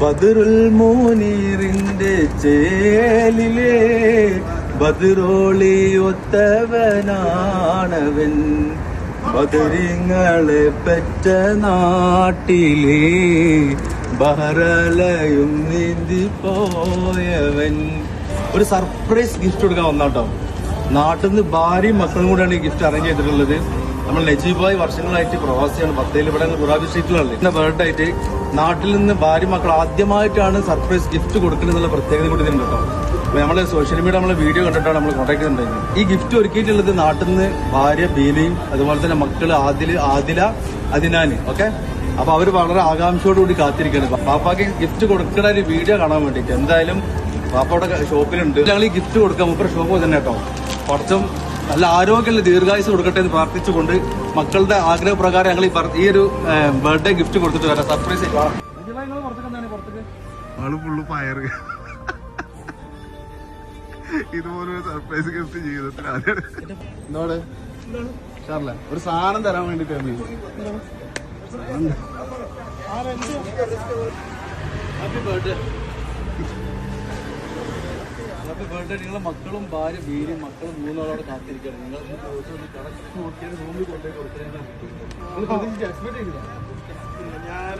ബദറുൽ മുനീറിന്റെ ചേലിലെ ബദറോളി ഒത്തവനാണവൻ. ബദരിങ്ങളെ പെറ്റ നാട്ടിലെ ബഹറലയും നീന്തി പോയവൻ. ഒരു സർപ്രൈസ് ഗിഫ്റ്റ് കൊടുക്കാൻ വന്നാട്ടോ. നാട്ടിൽ നിന്ന് ഭാര്യയും മക്കളും കൂടെയാണ് ഈ ഗിഫ്റ്റ് അറേഞ്ച് ചെയ്തിട്ടുള്ളത്. നമ്മൾ നജീബായി വർഷങ്ങളായിട്ട് പ്രവാസിയാണ്. പത്തേൽ ഇവിടെ ഗുറാബി സ്ട്രീറ്റിലുള്ളത്. പിന്നെ ബർത്ത്ഡേ ആയിട്ട് നാട്ടിൽ നിന്ന് ഭാര്യ മക്കൾ ആദ്യമായിട്ടാണ് സർപ്രൈസ് ഗിഫ്റ്റ് കൊടുക്കുന്നത് പ്രത്യേകത കൂടി ഇതിന് കേട്ടോ. നമ്മള് സോഷ്യൽ മീഡിയ നമ്മളെ വീഡിയോ കണ്ടിട്ടാണ് നമ്മൾ കോൺടാക്ട് ചെയ്തിട്ടുണ്ടായിരുന്നത്. ഈ ഗിഫ്റ്റ് ഒരുക്കിയിട്ടുള്ളത് നാട്ടിൽ നിന്ന് ഭാര്യ ബീലിയും അതുപോലെ തന്നെ മക്കള് ആദില അദിനാന്. ഓക്കെ, അപ്പൊ അവര് വളരെ ആകാംക്ഷയോടുകൂടി കാത്തിരിക്കുകയാണ് പാപ്പാക്ക് ഗിഫ്റ്റ് കൊടുക്കുന്ന ഒരു വീഡിയോ കാണാൻ വേണ്ടിയിട്ട്. എന്തായാലും പാപ്പയുടെ ഷോപ്പിലുണ്ട്. ഞങ്ങൾ ഈ ഗിഫ്റ്റ് കൊടുക്കാം. മുപ്പര ഷോപ്പ് തന്നെ കേട്ടോ. കുറച്ചും നല്ല ആരോഗ്യമുള്ള ദീർഘായുസ് കൊടുക്കട്ടെ എന്ന് പ്രാർത്ഥിച്ചുകൊണ്ട് മക്കളുടെ ആഗ്രഹപ്രകാരം ഞങ്ങൾ ഈ ഒരു ബർത്ത്ഡേ ഗിഫ്റ്റ് കൊടുത്തിട്ട് വരാം. സർപ്രൈസ് ആള് ഫുള്ള് പയറ്. ഇതുപോലൊരു സർപ്രൈസ് ഗിഫ്റ്റ് ജീവിതത്തിൽ എന്നോട് ഷാർലെ ഒരു സാധനം തരാൻ വേണ്ടിട്ടാണ്. Happy birthday. Happy birthday. നിങ്ങളെ മക്കളും ഭാര്യ ബീരും മക്കളും മൂന്നോളോടെ കാത്തിരിക്കുകയാണ്. നിങ്ങൾ കണക്ക് നോക്കിയാൽ റൂമിൽ കൊണ്ടുപോയി കൊടുക്കുന്നതിനെ എക്സ്പെക്ട് ചെയ്തില്ല. ഞാൻ